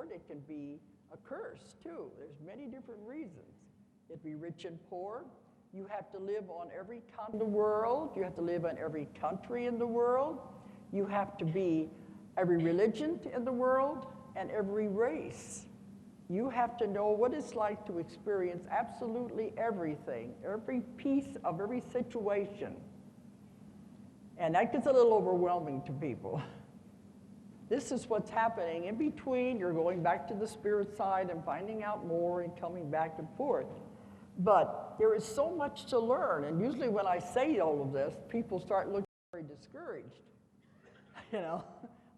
Lord. It can be a curse, too. There's many different reasons. It'd be rich and poor. You have to live on every continent in the world. You have to live in every country in the world. You have to be every religion in the world and every race. You have to know what it's like to experience absolutely everything, every piece of every situation. And that gets a little overwhelming to people. This is what's happening in between. You're going back to the spirit side and finding out more and coming back and forth. But there is so much to learn. And usually when I say all of this, people start looking very discouraged. You know,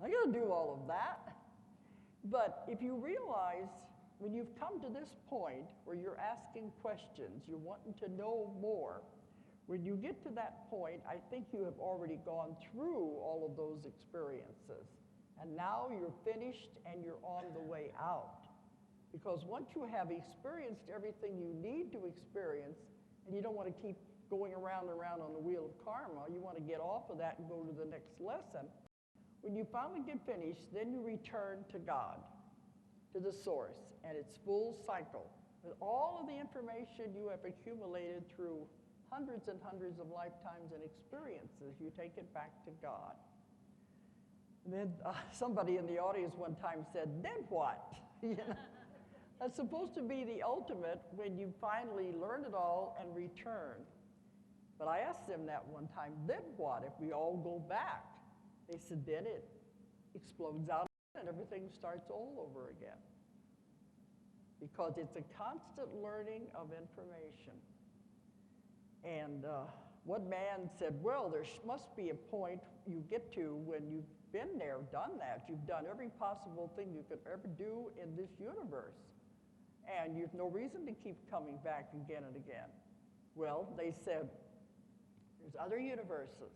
I got to do all of that. But if you realize when you've come to this point where you're asking questions, you're wanting to know more, when you get to that point, I think you have already gone through all of those experiences. And now you're finished and you're on the way out. Because once you have experienced everything you need to experience, and you don't want to keep going around and around on the wheel of karma, you want to get off of that and go to the next lesson. When you finally get finished, then you return to God, to the source, and its full cycle. With all of the information you have accumulated through hundreds and hundreds of lifetimes and experiences, you take it back to God. And then somebody in the audience one time said, then what? You know? That's supposed to be the ultimate when you finally learn it all and return. But I asked them that one time, then what if we all go back? They said, then it explodes out and everything starts all over again. Because it's a constant learning of information. And one man said, well, there must be a point you get to when you've been there, done that. You've done every possible thing you could ever do in this universe. And you've no reason to keep coming back again and again. Well, they said, there's other universes.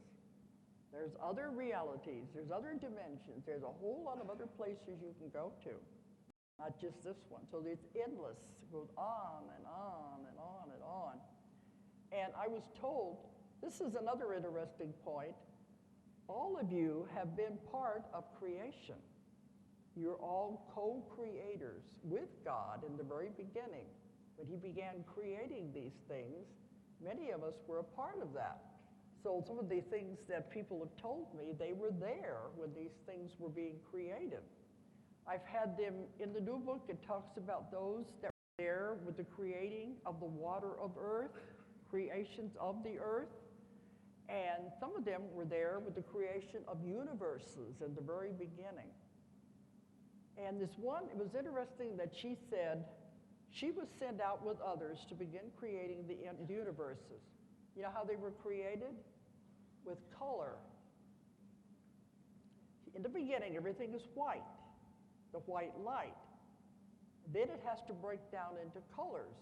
There's other realities. There's other dimensions. There's a whole lot of other places you can go to. Not just this one. So it's endless. It goes on and on and on and on. And I was told, this is another interesting point, all of you have been part of creation. You're all co-creators with God in the very beginning. When he began creating these things, many of us were a part of that. So some of the things that people have told me, they were there when these things were being created. I've had them in the new book. It talks about those that were there with the creating of the water of earth, creations of the earth. And some of them were there with the creation of universes in the very beginning. And this one, it was interesting that she said she was sent out with others to begin creating the universes. You know how they were created? With color. In the beginning, everything is white, the white light. Then it has to break down into colors.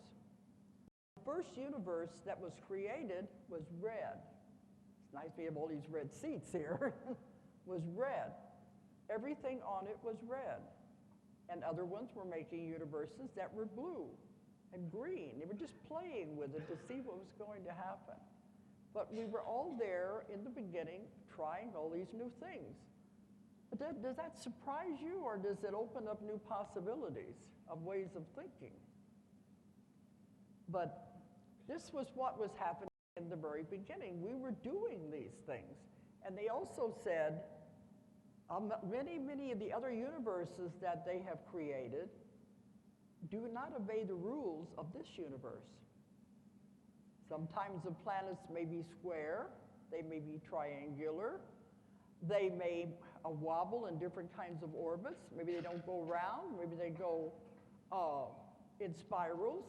The first universe that was created was red. It's nice we have all these red seats here. Was red. Everything on it was red. And other ones were making universes that were blue and green. They were just playing with it to see what was going to happen. But we were all there in the beginning trying all these new things. But does that surprise you, or does it open up new possibilities of ways of thinking? But this was what was happening in the very beginning. We were doing these things. And they also said, many of the other universes that they have created do not obey the rules of this universe. Sometimes the planets may be square, they may be triangular, they may wobble in different kinds of orbits. Maybe they don't go round, maybe they go in spirals.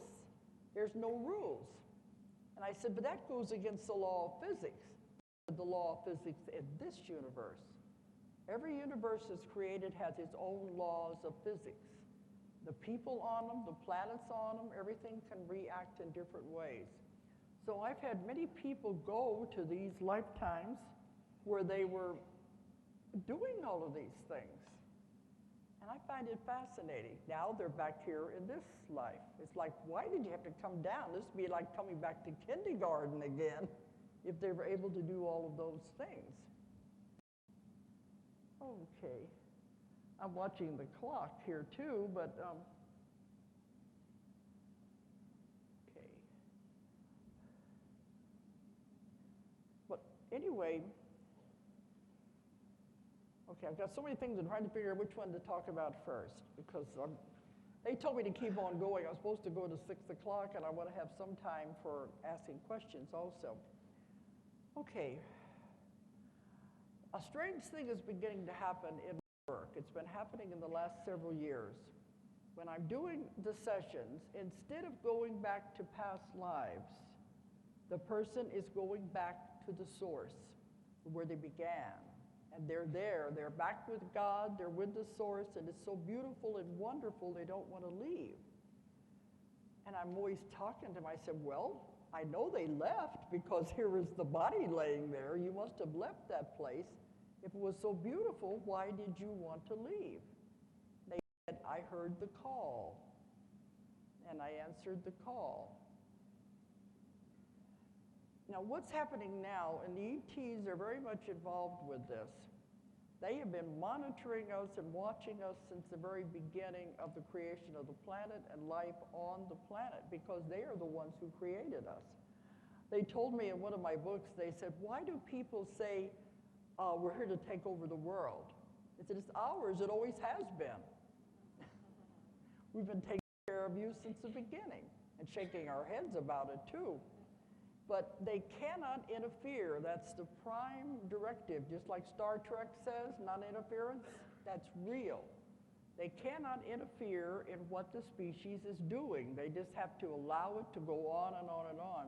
There's no rules. And I said, but that goes against the law of physics, the law of physics in this universe. Every universe that's created has its own laws of physics. The people on them, the planets on them, everything can react in different ways. So I've had many people go to these lifetimes where they were doing all of these things. And I find it fascinating. Now they're back here in this life. It's like, why did you have to come down? This would be like coming back to kindergarten again if they were able to do all of those things. Okay. I'm watching the clock here too, but okay. But anyway, okay, I've got so many things I'm trying to figure out which one to talk about first because they told me to keep on going. I was supposed to go to 6 o'clock, and I want to have some time for asking questions also. Okay. A strange thing is beginning to happen in work. It's been happening in the last several years. When I'm doing the sessions, instead of going back to past lives, the person is going back to the source where they began. And they're there, they're back with God, they're with the source, and it's so beautiful and wonderful they don't want to leave. And I'm always talking to them. I said, well, I know they left because here is the body laying there. You must have left that place. If it was so beautiful, why did you want to leave? They said, I heard the call, and I answered the call. Now, what's happening now, and the ETs are very much involved with this. They have been monitoring us and watching us since the very beginning of the creation of the planet and life on the planet because they are the ones who created us. They told me in one of my books, they said, why do people say, we're here to take over the world? I said, it's ours, it always has been. We've been taking care of you since the beginning and shaking our heads about it too. But they cannot interfere. That's the prime directive. Just like Star Trek says, non-interference, that's real. They cannot interfere in what the species is doing. They just have to allow it to go on and on and on.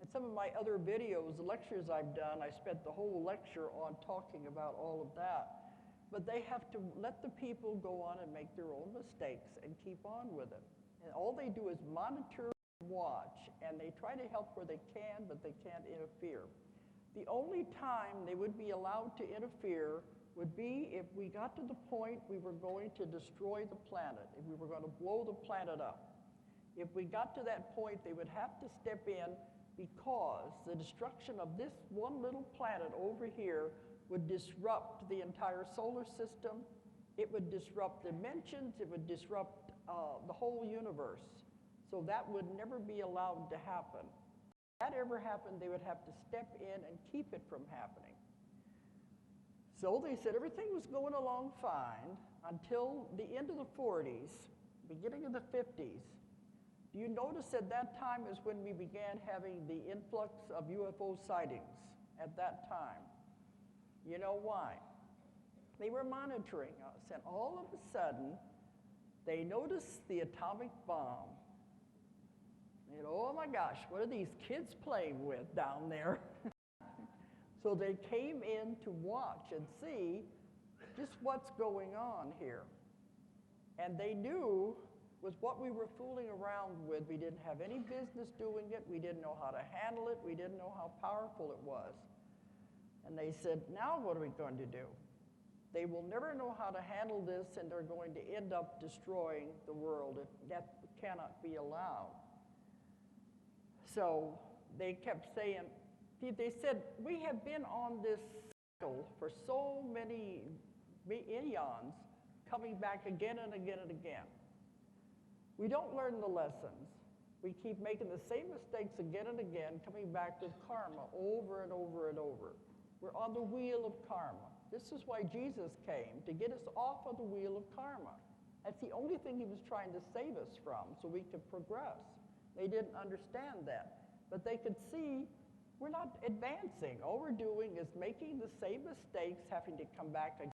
In some of my other videos, the lectures I've done, I spent the whole lecture on talking about all of that. But they have to let the people go on and make their own mistakes and keep on with it. And all they do is monitor, watch, and they try to help where they can, but they can't interfere. The only time they would be allowed to interfere would be if we got to the point we were going to destroy the planet, if we were going to blow the planet up. If we got to that point, they would have to step in because the destruction of this one little planet over here would disrupt the entire solar system. It would disrupt dimensions. It would disrupt the whole universe. So that would never be allowed to happen. If that ever happened, they would have to step in and keep it from happening. So they said everything was going along fine until the end of the 40s, beginning of the 50s. Do you notice at that time is when we began having the influx of UFO sightings at that time? You know why? They were monitoring us, and all of a sudden, they noticed the atomic bomb. And oh my gosh, what are these kids playing with down there? So they came in to watch and see just what's going on here. And they knew was what we were fooling around with. We didn't have any business doing it. We didn't know how to handle it. We didn't know how powerful it was. And they said, now what are we going to do? They will never know how to handle this, and they're going to end up destroying the world. That cannot be allowed. So they kept saying, they said, we have been on this cycle for so many eons, coming back again and again and again. We don't learn the lessons. We keep making the same mistakes again and again, coming back with karma over and over and over. We're on the wheel of karma. This is why Jesus came, to get us off of the wheel of karma. That's the only thing he was trying to save us from, so we could progress. They didn't understand that. But they could see we're not advancing. All we're doing is making the same mistakes, having to come back again